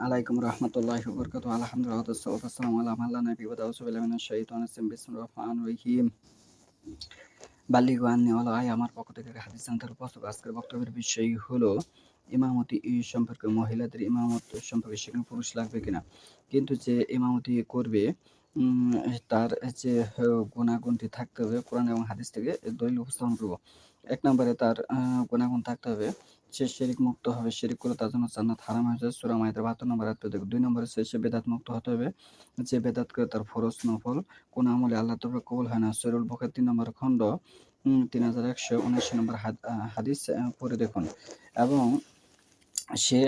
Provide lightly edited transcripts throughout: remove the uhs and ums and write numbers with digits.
আলাইকুম রহমতুল্লাহি ওয়া বারাকাতুহু। আলহামদুলিল্লাহ ওয়াসসালাতু ওয়াসসালামু আলা মান লা নাবিয়্যা বা'দাহু। আউযু বিল্লাহি মিনাশ শাইতানির রাজিম। বিসমিল্লাহির রহমানির রহিম। বাল্লিগু আন্নী ওয়ালাউ আয়া। আমার পক্ষ থেকে হাদিস জানতে উপস্থিত। আজকের বক্তব্যের বিষয় হলো ইমামতি সম্পর্কে, মহিলাদের ইমামত সম্পর্কে। সেখানে পুরুষ লাগবে কিনা। কিন্তু যে ইমামতি করবে তার যে গুণাগুণটি থাকতে হবে কোরআন এবং হাদিস থেকে দলিল উপস্থাপন করব। ১ নম্বরে তার গুণাগুণ থাকতে হবে, সে শিরক মুক্ত হবে। শিরক করলে তার জন্য জান্নাত হারাম হয়ে যায়। সূরা মাইদার ৭২ নম্বর আয়াত থেকে। ২ নম্বরে সে বেদাত মুক্ত হতে হবে। যে বেদাত করে তার ফরজ নফল কোন আমলে আল্লাহর তরফে কবুল হয় না। সহিহুল বুখারী ৩ নম্বর খণ্ড ৩১৭৯ নম্বর হাদিস পড়ে দেখুন। এবং সে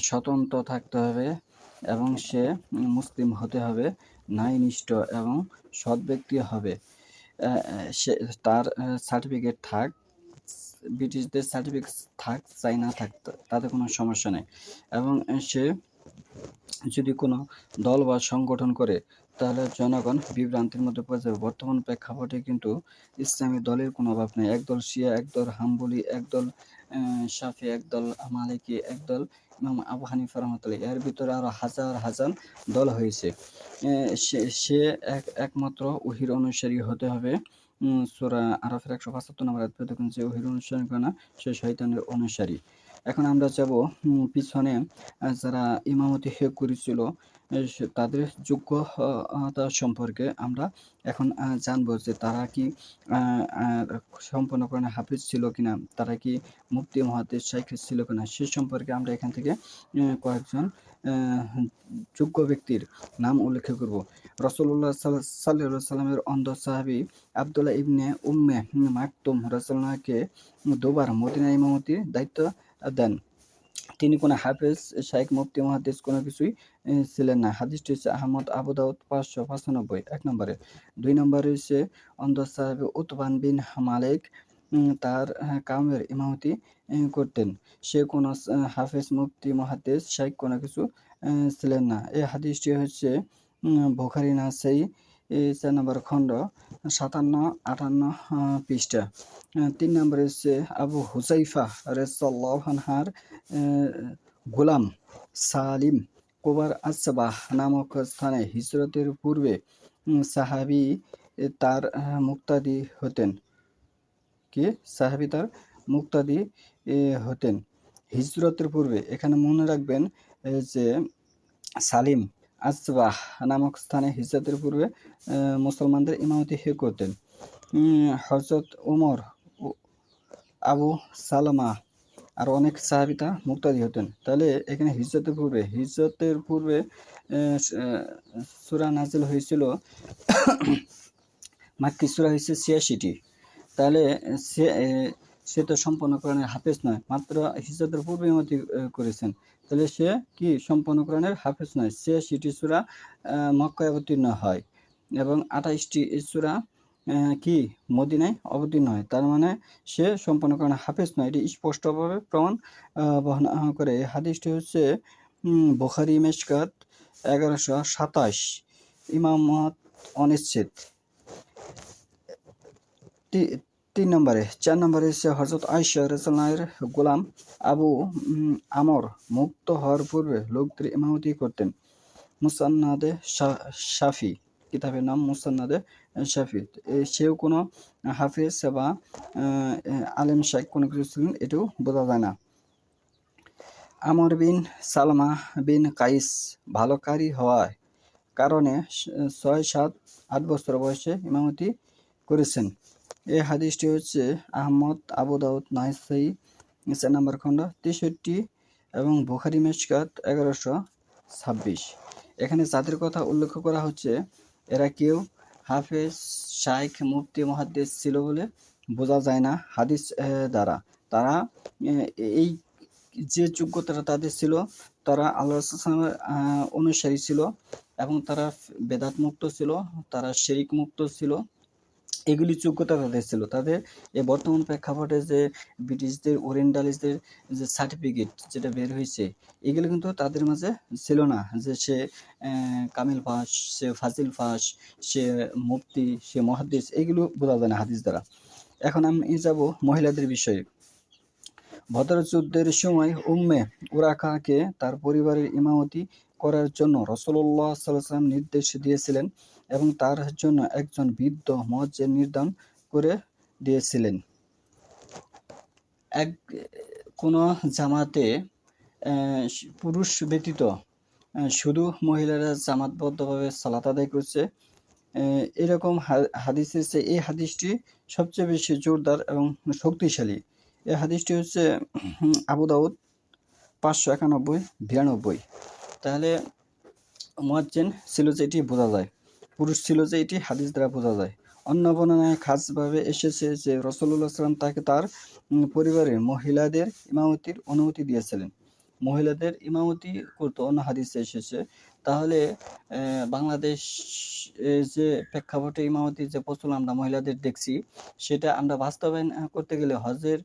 স্বতন্ত্র থাকতে হবে এবং সে মুসলিম হতে হবে, ন্যায়নিষ্ঠ এবং সৎ ব্যক্তি হবে। সে তার সার্টিফিকেট থাক, ব্রিটিশদের সার্টিফিকেট থাক চাই না থাক, তাতে কোনো সমস্যা নেই। এবং সে যদি কোনো দল বা সংগঠন করে তাহলে জনগণ বিভ্রান্তির মধ্যে পড়ে যাবে। বর্তমান প্রেক্ষাপটে কিন্তু ইসলামী দলের কোনো অভাব নেই। একদল শিয়া, একদল হাম্বলি, একদল শাফি, একদল মালিকি, একদল ইমাম আবু হানিফা রহমাতুল্লাহ। এর ভিতরে আরও হাজার হাজার দল হয়েছে। সে একমাত্র ওহীর অনুসারী হতে হবে। সূরা আরাফের ১৭৫ নম্বর আয়াতে দেখুন, যে ওহীর অনুসরণ করে না সে শয়তানের অনুসারী। এখন আমরা যাব পিছনে যারা ইমামতি করেছিল তাদের যোগ্যতা সম্পর্কে আমরা এখন জানবো, যে তারা কি সম্পূর্ণ কোরআনে হাফিজ ছিল কিনা, তারা কি মুফতি মুহাদ্দিস শাইখ ছিল কিনা, সে সম্পর্কে আমরা এখান থেকে কয়েকজন যোগ্য ব্যক্তির নাম উল্লেখ করব। রাসূলুল্লাহ সাল্লাল্লাহু আলাইহি সাল্লামের অন্ধ সাহাবী আব্দুল্লাহ ইবনে উম্মে মাকতুম রাসূলুল্লাহকে দুবার মদিনা ইমামতির দায়িত্ব দেন। তিনি কোনো হাফেজ, শাইখ, মুফতি, মুহাদ্দিস কোনো কিছুই ছিলেন না। হাদিসটি হচ্ছে আহমদ, আবু দাউদ ৫৯৫ ১ নম্বরে। ২ নম্বরে হচ্ছে অন্ধ সাহাবী উতবান বিন মালিক, তার কাউমের ইমামতি করতেন। সে কোনো হাফেজ, মুফতি, মুহাদ্দিস, শাইখ কোনো কিছু ছিলেন না। এই হাদিসটি হচ্ছে বুখারী, নাসাই ৪ নম্বর খণ্ড ৫৭-৫৮ পৃষ্ঠা। ৩ নম্বরে হচ্ছে আবু হুযাইফা রাদিয়াল্লাহু আনহার গোলাম সালিম কুবার আসবাহ নামক স্থানে হিজরতের পূর্বে সাহাবী তার মুক্তাদি হতেন। সাহাবী তার মুক্তাদি হতেন হিজরতের পূর্বে। এখানে মনে রাখবেন যে সালিম আসবাহ নামক স্থানে হিজরতের পূর্বে মুসলমানদের ইমামতি করতেন। হযরত ওমর, আবু সালামা আর অনেক সাহাবীতা মুক্তাদি হতেন। তাহলে এখানে হিজরতের পূর্বে সূরা নাজিল হয়েছিল, মাক্কি সূরা হয়েছে ৮৬টি। তাহলে সে তো সম্পূর্ণ কোরআনের হাফেজ নয়, মাত্র হিজরতের পূর্বে ইমামতি করেছেন। তাহলে সে কি সম্পূর্ণ কোরআনের হাফেজ নয়। ৮৬টি সূরা মক্কায় অবতীর্ণ হয় এবং ২৮টি সূরা কি মদিনায় অবতীর্ণ হয়। তার মানে সে সম্পূর্ণ কোরআনের হাফেজ নয়। এটি স্পষ্টভাবে প্রমাণ বহন করে। এই হাদিসটি হচ্ছে বুখারী মিশকাত ১১২৭, ইমামত অনিশ্চিত। ৩ নম্বরে ৪ নম্বরে হচ্ছে হযরত আয়েশা রাদিয়াল্লাহু আনহার গোলাম আবু আমর মুক্ত হওয়ার পূর্বে লোকদের ইমামতি করতেন। মুসান্নাদে শাফি, কিতাবের নাম মুসান্নাদে শাফি। সেও কোনো হাফেজ বা আলেম শাইখ কোনো কিছু ছিলেন, এটাও বোঝা যায় না। আমর বিন সালমা বিন কাইস ভালো কারি হওয়ার কারণে ৬, ৭, ৮ বছর বয়সে ইমামতি করেছেন। এই হাদিসটি হচ্ছে আহমদ, আবু দাউদ, নাসাই ৪ নম্বর খণ্ড ৬৩ এবং বুখারী মিশকাত ১১২৬। এখানে যাদের কথা উল্লেখ করা হচ্ছে এরা কেউ হাফেজ, শাইখ, মুফতি, মুহাদ্দিস ছিল বলে বোঝা যায় না হাদিস দ্বারা। তারা এই যে যোগ্যতাটা তাদের ছিল, তারা আল্লাহ রাসূল সাল্লাল্লাহু আলাইহি ওয়াসাল্লামের অনুসারী ছিল এবং তারা বেদাত মুক্ত ছিল, তারা শিরক মুক্ত ছিল। এগুলি যোগ্যতা তাদের ছিল। তাদের এই বর্তমান প্রেক্ষাপটে যে ব্রিটিশদের, ওরিয়েন্টালিস্টদের যে সার্টিফিকেট যেটা বের হয়েছে, এগুলো কিন্তু তাদের মাঝে ছিল না। যে সে কামিল পাস, সে ফাজিল পাস, সে মুফতি, সে মুহাদ্দিস, এগুলো বোঝা যায় না হাদিস দ্বারা। এখন আমি যাব মহিলাদের বিষয়ে। বদর যুদ্ধের সময় উম্মে উরাকাকে তার পরিবারের ইমামতি করার জন্য রাসূলুল্লাহ সাল্লাল্লাহু আলাইহি ওয়াসাল্লাম নির্দেশ দিয়েছিলেন এবং তার জন্য একজন বৃদ্ধ মুয়াজ্জিন নির্ধারণ করে দিয়েছিলেন। এক কোনো জামাতে পুরুষ ব্যতীত শুধু মহিলারা জামাতবদ্ধভাবে সালাত আদায় করছে, এরকম হাদিসের চেয়ে এই হাদিসটি সবচেয়ে বেশি জোরদার এবং শক্তিশালী। এই হাদিসটি হচ্ছে আবু দাউদ 591-92। তাহলে মুয়াজ্জিন ছিল যে এটি বোঝা যায়, পুরুষ ছিল যে এটি হাদিস দ্বারা বোঝা যায়। অন্য বর্ণনায় খাসভাবে এসেছে যে রাসূলুল্লাহ সাল্লাল্লাহু আলাইহি ওয়াসাল্লাম তাকে তার পরিবারের মহিলাদের ইমামতির অনুমতি দিয়েছিলেন। মহিলাদের ইমামতি করতো, অন্য হাদিসে এসেছে। তাহলে বাংলাদেশ যে প্রেক্ষাপটে ইমামতির যে প্রচলন আমরা মহিলাদের দেখছি, সেটা আমরা বাস্তবায়ন করতে গেলে হজের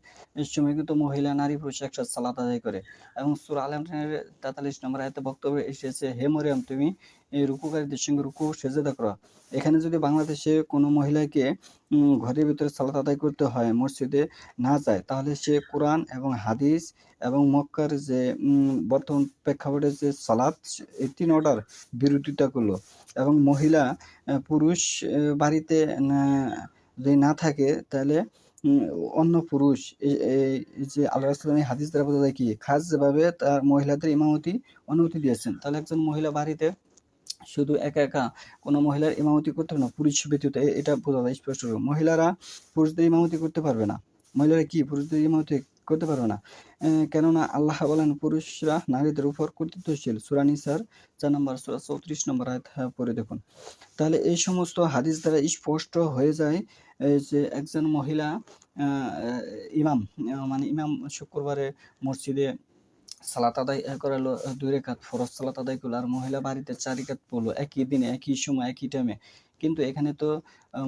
সময় কিন্তু মহিলা নারী পুরুষ একসাথে সালাত আদায় করে। এবং সূরা আল ইমরানের 43 নম্বর আয়াতে বক্তব্য এসেছে, হে মরিয়ম তুমি এই রুকুকারীদের সঙ্গে রুকু সেজদা করো। এখানে যদি বাংলাদেশে কোনো মহিলাকে ঘরের ভিতরে সালাত আদায় করতে হয়, মসজিদে না যায়, তাহলে সে কোরআন এবং হাদিস এবং মক্কার যে বর্তমান প্রেক্ষাপটে যে সালাত, এই ৩ অর্ডার বিরোধিতা করলো। এবং মহিলা পুরুষ বাড়িতে যদি না থাকে, তাহলে অন্য পুরুষ এই যে আল্লাহ রাসূল হাদিস দ্বারা বোঝা যায় কি খাসভাবে তার মহিলাদের ইমামতি অনুমতি দিয়েছেন। তাহলে একজন মহিলা বাড়িতে শুধু একা একা কোনো মহিলার ইমামতি করতে পারবে না, পুরুষ ব্যতীত, এটা বোঝা যায় স্পষ্ট। মহিলারা পুরুষদের ইমামতি করতে পারবে না। মহিলারা কি পুরুষদের ইমামতি করতে পারবে না? কেননা আল্লাহ বলেন পুরুষরা নারীদের উপর কর্তৃত্বশীল। সূরা নিসার 4 নম্বর সূরা 34 নম্বর আয়াত পড়ে দেখুন। তাহলে এই সমস্ত হাদিস দ্বারা স্পষ্ট হয়ে যায় যে একজন মহিলা ইমাম, মানে ইমাম শুক্রবারে মসজিদে সালাত আদায় করালো 2 রাকাত ফরজ সালাত আদায় করলো, আর মহিলা বাড়িতে 4 রাকাত পড়লো একই দিনে, একই সময়, একই টাইমে। কিন্তু এখানে তো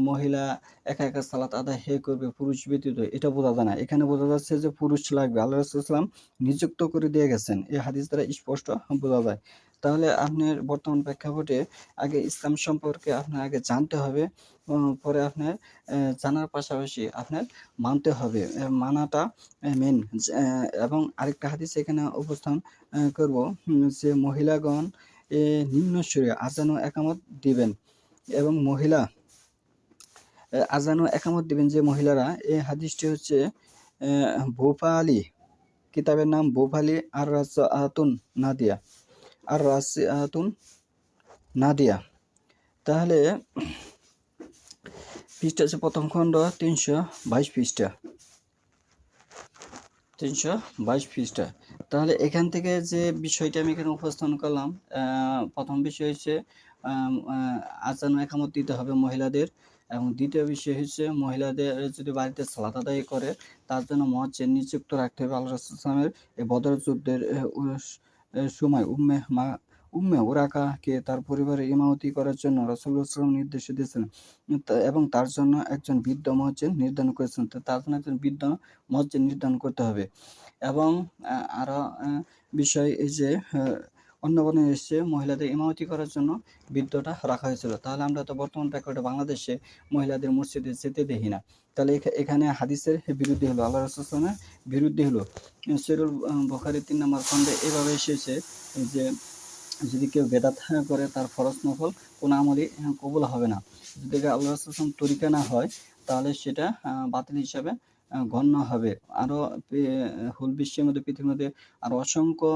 মহিলা একা একা সালাত আদায় করবে পুরুষ ব্যতীত, এটা বোঝা যায় না। এখানে বোঝা যাচ্ছে যে পুরুষ লাগবে, আল্লাহ রাসূল সাল্লাল্লাহু আলাইহি ওয়াসাল্লাম নিযুক্ত করে দিয়ে গেছেন। এই হাদিস দ্বারা স্পষ্ট বোঝা যায়। তাহলে আপনার বর্তমান প্রেক্ষাপটে আগে ইসলাম সম্পর্কে আপনার আগে জানতে হবে, পরে আপনার জানার পাশাপাশি আপনার মানতে হবে। মানাটা মেন। এবং আরেকটা হাদিস এখানে উপস্থাপন করব, যে মহিলাগণ নিম্ন সুরে আযান ও একামত দিবেন এবং আযান ও একামত দিবেন যে মহিলারা। এই হাদিসটি হচ্ছে ভোপালী, কিতাবের নাম ভোপালী আর রাসআতুন নাদিয়া। তাহলে পৃষ্ঠা হচ্ছে প্রথম খণ্ড 322 পৃষ্ঠা। তাহলে এখান থেকে যে বিষয়টা আমি এখানে উপস্থাপন করলাম, প্রথম বিষয় হচ্ছে আযান ও ইকামত দিতে হবে মহিলাদের, এবং দ্বিতীয় বিষয় হচ্ছে মহিলাদের যদি বাড়িতে সালাত আদায় করে তার জন্য মুয়াজ্জিন নিযুক্ত রাখতে হবে। আল্লাহ রাসূল সাল্লাল্লাহু আলাইহি ওয়াসাল্লামের এই বদর যুদ্ধের সময় উম্মে ওরাকাকে তার পরিবারের ইমামতি করার জন্য রাসূলুল্লাহ সাল্লাল্লাহু আলাইহি ওয়াসাল্লাম নির্দেশ দিয়েছিলেন, এবং তার জন্য একজন বৃদ্ধ মুয়াজ্জিন নির্ধারণ করেছেন। তার জন্য একজন বৃদ্ধ মুয়াজ্জিন নির্ধারণ করতে হবে। এবং আরও বিষয় এই যে অন্য বর্ণনায় এসেছে মহিলাদের ইমামতি করার জন্য বৃদ্ধটা রাখা হয়েছিল। তাহলে আমরা তো বর্তমান প্রেক্ষাপটে বাংলাদেশে মহিলাদের মসজিদে যেতে দেখি না। তাহলে এখানে হাদিসের বিরুদ্ধে হলো, আল্লাহ রাসূল সাল্লাল্লাহু আলাইহি ওয়াসাল্লামের বিরুদ্ধে হলো। সহিহুল বুখারী 3 নম্বর খণ্ডে এভাবে এসেছে যে যদি কেউ বেদাত করে তার ফরজ নফল কোনো আমলই কবুল হবে না। যদি আল্লাহ রাসূল সাল্লাল্লাহু আলাইহি ওয়াসাল্লাম তরিকা না হয়, তাহলে সেটা বাতিল হিসাবে গণ্য হবে। আরও হুল বিশ্বের মধ্যে, পৃথিবীর মধ্যে আরও অসংখ্য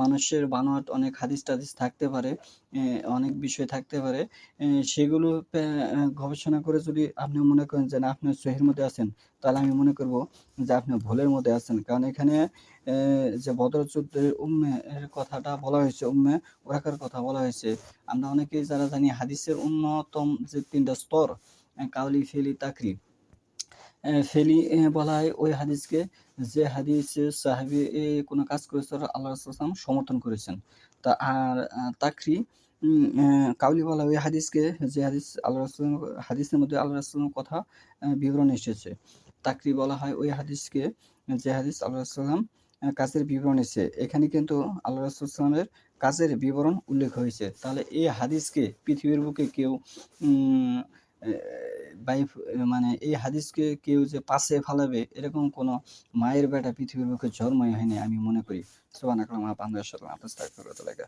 মানুষের বানোয়াট অনেক হাদিস টাদিস থাকতে পারে, অনেক বিষয় থাকতে পারে। সেগুলো গবেষণা করে যদি আপনি মনে করেন যে না আপনি সহির মধ্যে আছেন, তাহলে আমি মনে করব যে আপনি ভুলের মধ্যে আছেন। কারণ এখানে যে বদর যুদ্ধের এর কথাটা বলা হয়েছে, ওরাকার কথা বলা হয়েছে। আমরা অনেকেই যারা জানি হাদিসের অন্যতম যে 3টা স্তর, কাউলি, ফেলি, তাকরি। ফেলি বলা হয় ওই হাদিসকে যে হাদিসে সাহাবী কোনো কাজ করেছে আল্লাহ রাসূল সাল্লাল্লাহু আলাইহি ওয়াসাল্লাম সমর্থন করেছেন। তা আর তাকরি, কাউলি বলা হয় ওই হাদিসকে যে হাদিস আল্লাহ রাসূল হাদিসের মধ্যে আল্লাহ রাসূলের কথা বিবরণ এসেছে। তাকরি বলা হয় ওই হাদিসকে যে হাদিস আল্লাহ রাসূল সাল্লাল্লাহু আলাইহি ওয়াসাল্লাম কাজের বিবরণ এসেছে। এখানে কিন্তু আল্লাহ রাসূল সাল্লাল্লাহু আলাইহি ওয়াসাল্লামের কাজের বিবরণ উল্লেখ হয়েছে। তাহলে এই হাদিসকে পৃথিবীর বুকে কেউ মানে এই হাদিসকে কেউ যে পাশে ফালাবে এরকম কোনো মায়ের বেটা পৃথিবীর বুকে জন্মই হয়নি আমি মনে করি। সুবহানাকাল্লাহুম্মা ওয়া বিহামদিকা আশহাদু আল্লা ইলাহা ইল্লা আনতা আস্তাগফিরুকা ওয়া আতুবু ইলাইক।